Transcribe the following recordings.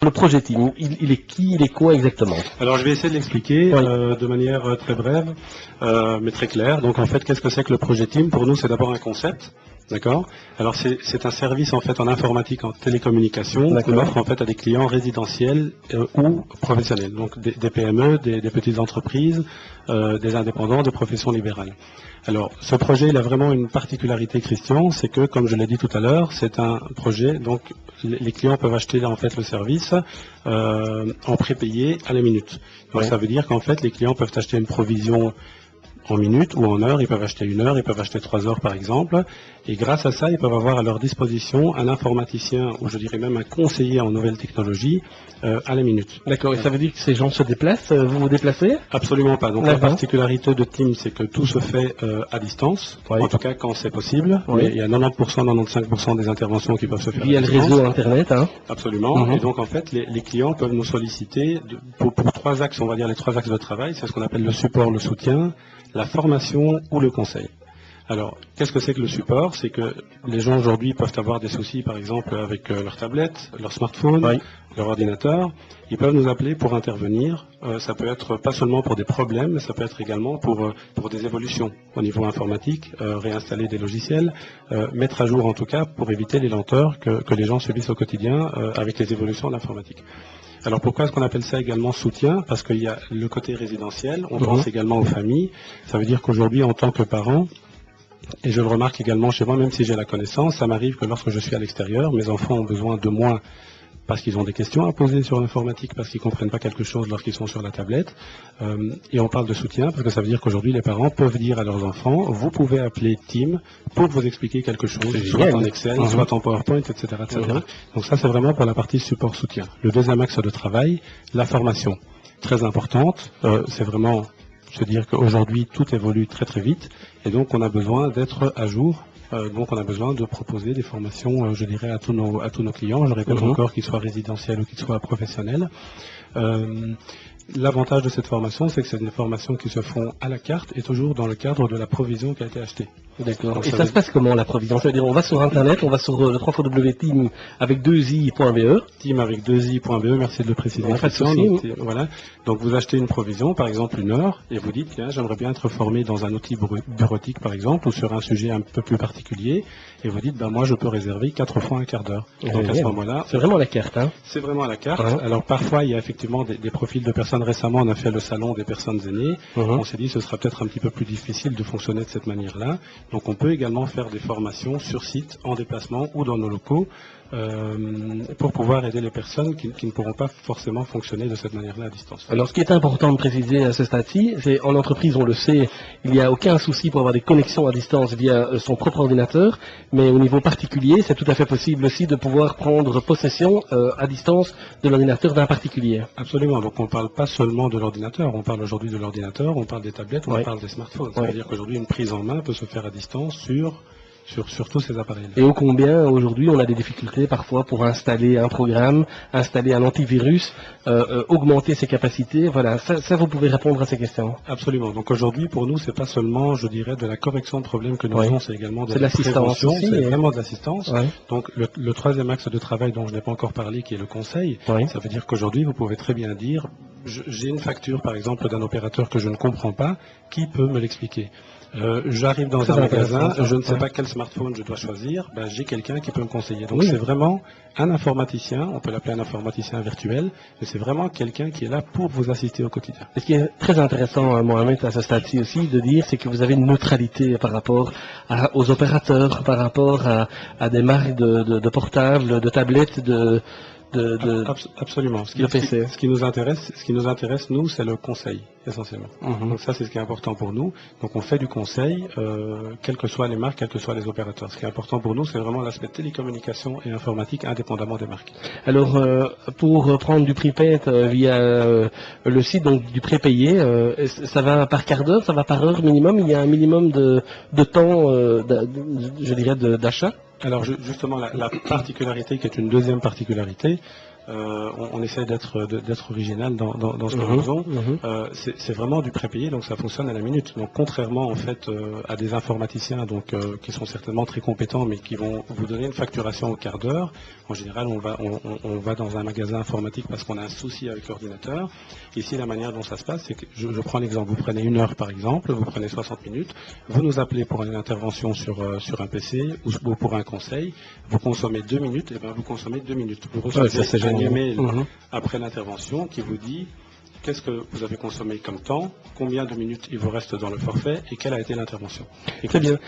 Le projet Team, il est qui, il est quoi exactement? Alors je vais essayer de l'expliquer Oui. de manière très brève, mais très claire. Donc en fait, qu'est-ce que c'est que le projet Team? Pour nous, c'est d'abord un concept. D'accord. Alors c'est un service en fait en informatique, en télécommunication, qu'on offre en fait à des clients résidentiels ou professionnels, donc des PME, des petites entreprises, des indépendants, des professions libérales. Alors ce projet, il a vraiment une particularité, Christian, c'est que comme je l'ai dit tout à l'heure, c'est un projet, donc les clients peuvent acheter en fait le service en prépayé à la minute. Donc ça veut dire qu'en fait les clients peuvent acheter une provision en minutes ou en heures, ils peuvent acheter 1 heure, ils peuvent acheter 3 heures par exemple, et grâce à ça, ils peuvent avoir à leur disposition un informaticien, ou je dirais même un conseiller en nouvelles technologies, à la minute. D'accord, et ça veut dire que ces gens se déplacent, vous vous déplacez? Absolument pas. Donc la particularité de Team, c'est que tout se fait à distance, en tout cas quand c'est possible, mais il y a 90%, 95% des interventions qui peuvent se faire via à le distance. réseau Internet, hein? Absolument, et donc en fait, les clients peuvent nous solliciter pour 3 axes, on va dire les 3 axes de travail, c'est ce qu'on appelle le support, le soutien, la formation ou le conseil. Alors, qu'est-ce que c'est que le support? C'est que les gens aujourd'hui peuvent avoir des soucis, par exemple, avec leur tablette, leur smartphone, leur ordinateur. Ils peuvent nous appeler pour intervenir. Ça peut être pas seulement pour des problèmes, mais ça peut être également pour des évolutions au niveau informatique, réinstaller des logiciels, mettre à jour en tout cas pour éviter les lenteurs que les gens subissent au quotidien avec les évolutions de l'informatique. Alors pourquoi est-ce qu'on appelle ça également soutien? Parce qu'il y a le côté résidentiel, on pense également aux familles. Ça veut dire qu'aujourd'hui, en tant que parent, et je le remarque également chez moi, même si j'ai la connaissance, ça m'arrive que lorsque je suis à l'extérieur, mes enfants ont besoin de moi parce qu'ils ont des questions à poser sur l'informatique, parce qu'ils ne comprennent pas quelque chose lorsqu'ils sont sur la tablette. Et on parle de soutien parce que ça veut dire qu'aujourd'hui, les parents peuvent dire à leurs enfants, vous pouvez appeler Team pour vous expliquer quelque chose, soit en Excel, soit en PowerPoint, etc. etc. Donc ça, c'est vraiment pour la partie support-soutien. Le deuxième axe de travail, la formation. Très importante, c'est vraiment... Je veux dire qu'aujourd'hui, tout évolue très très vite et donc on a besoin d'être à jour. Donc on a besoin de proposer des formations, je dirais, à tous nos clients. Je répète encore qu'ils soient résidentiels ou qu'ils soient professionnels. L'avantage de cette formation, c'est que c'est des formations qui se font à la carte et toujours dans le cadre de la provision qui a été achetée. D'accord. Et ça se passe comment la provision? C'est-à-dire on va sur Internet, on va sur le www.team avec 2i.be. Team avec 2i.be, merci de le préciser. Voilà. Donc vous achetez une provision, par exemple 1 heure, et vous dites, tiens, j'aimerais bien être formé dans un outil bureautique par exemple, ou sur un sujet un peu plus particulier, et vous dites, ben moi je peux réserver 4 fois un quart d'heure. Donc à ce moment-là... C'est vraiment à la carte, hein? C'est vraiment à la carte. Alors parfois il y a effectivement des profils de personnes. Récemment on a fait le salon des personnes aînées. On s'est dit ce sera peut-être un petit peu plus difficile de fonctionner de cette manière-là. Donc on peut également faire des formations sur site, en déplacement ou dans nos locaux pour pouvoir aider les personnes qui ne pourront pas forcément fonctionner de cette manière-là à distance. Alors ce qui est important de préciser à ce stade-ci, c'est en entreprise on le sait, il n'y a aucun souci pour avoir des connexions à distance via son propre ordinateur, mais au niveau particulier, c'est tout à fait possible aussi de pouvoir prendre possession à distance de l'ordinateur d'un particulier. Absolument, donc on ne parle pas seulement de l'ordinateur, on parle aujourd'hui de l'ordinateur, on parle des tablettes, on parle des smartphones. C'est-à-dire qu'aujourd'hui une prise en main peut se faire à distance sur tous ces appareils-là. Et ô combien aujourd'hui on a des difficultés parfois pour installer un programme, installer un antivirus, augmenter ses capacités. Voilà, ça vous pouvez répondre à ces questions. Absolument. Donc aujourd'hui pour nous c'est pas seulement, je dirais, de la correction de problèmes que nous faisons, c'est également de l'assistance. C'est vraiment de l'assistance. Donc le troisième axe de travail dont je n'ai pas encore parlé, qui est le conseil, ça veut dire qu'aujourd'hui vous pouvez très bien dire, j'ai une facture par exemple d'un opérateur que je ne comprends pas, qui peut me l'expliquer? J'arrive dans un magasin, je ne sais pas quel smartphone je dois choisir, ben, j'ai quelqu'un qui peut me conseiller. Donc c'est vraiment un informaticien, on peut l'appeler un informaticien virtuel, mais c'est vraiment quelqu'un qui est là pour vous assister au quotidien. Et ce qui est très intéressant, Mohamed, à ce stade-ci aussi, de dire, c'est que vous avez une neutralité par rapport aux opérateurs, par rapport à des marques de portables, de tablettes, Absolument. Ce qui nous intéresse, nous, c'est le conseil, essentiellement. Donc ça, c'est ce qui est important pour nous. Donc on fait du conseil, quelles que soient les marques, quels que soient les opérateurs. Ce qui est important pour nous, c'est vraiment l'aspect télécommunication et informatique, indépendamment des marques. Alors, pour prendre du prepaid via le site, donc du prépayé, ça va par quart d'heure, ça va par heure minimum? Il y a un minimum de temps, je dirais, d'achat? Alors justement, la particularité qui est une deuxième particularité, on essaie d'être original dans ce que nous faisons. C'est vraiment du prépayé, donc ça fonctionne à la minute. Donc contrairement en fait à des informaticiens qui sont certainement très compétents, mais qui vont vous donner une facturation au quart d'heure. En général, on va dans un magasin informatique parce qu'on a un souci avec l'ordinateur. Ici, la manière dont ça se passe, c'est que je prends l'exemple. Vous prenez 1 heure par exemple, vous prenez 60 minutes, vous nous appelez pour une intervention sur un PC ou pour un conseil, vous consommez 2 minutes, et bien vous consommez 2 minutes. Vous recevez un email après l'intervention qui vous dit qu'est-ce que vous avez consommé comme temps, combien de minutes il vous reste dans le forfait et quelle a été l'intervention. Très bien.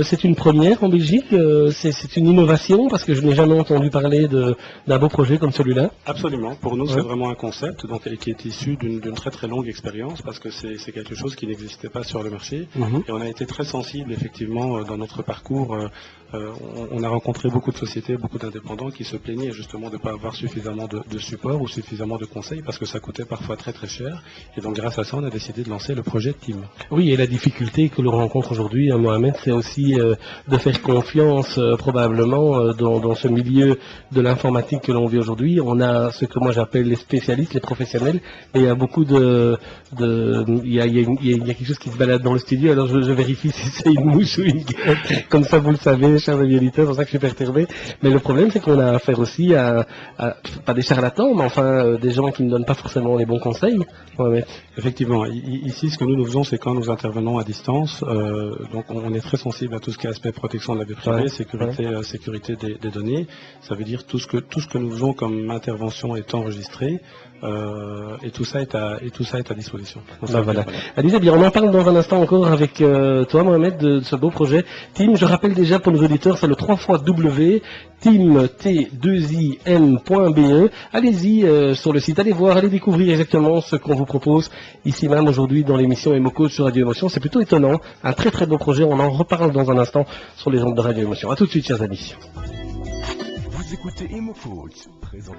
C'est une première en Belgique, c'est une innovation parce que je n'ai jamais entendu parler d'un beau projet comme celui-là. Absolument. Pour nous, c'est vraiment un concept et qui est issu d'une très très longue expérience parce que c'est quelque chose qui n'existait pas sur le marché. Et on a été très sensible effectivement dans notre parcours. On a rencontré beaucoup de sociétés, beaucoup d'indépendants qui se plaignaient justement de ne pas avoir suffisamment de support ou suffisamment de conseils parce que ça coûtait parfois très très cher. Et donc grâce à ça, on a décidé de lancer le projet Team. Oui, et la difficulté que l'on rencontre aujourd'hui, Mohamed, c'est aussi de faire confiance probablement dans ce milieu de l'informatique que l'on vit aujourd'hui. On a ce que moi j'appelle les spécialistes, les professionnels, et il y a beaucoup il y a quelque chose qui se balade dans le studio, alors je vérifie si c'est une mouche ou une guêpe. Comme ça, vous le savez, chers amis auditeurs, c'est pour ça que je suis perturbé. Mais le problème, c'est qu'on a affaire aussi à pas des charlatans, mais enfin des gens qui ne donnent pas forcément les bons conseils. Ouais. Effectivement, ici, ce que nous faisons, c'est quand nous intervenons à distance, donc on est très sensible à tout ce qui est aspect protection de la vie privée, sécurité des données. Ça veut dire tout ce que nous faisons comme intervention est enregistré. Et tout ça est à disposition. Voilà. Allez, bien, on en parle dans un instant encore avec toi, Mohamed, de ce beau projet Team. Je rappelle déjà pour nos auditeurs, c'est le 3xW team2im.be. Allez-y sur le site, allez voir, allez découvrir exactement ce qu'on vous propose ici même aujourd'hui dans l'émission Emoco sur Radio Émotion. C'est plutôt étonnant, un très très beau projet. On en reparle dans un instant sur les ondes de Radio Émotion. À tout de suite, chers amis. Vous écoutez Emoco, présent.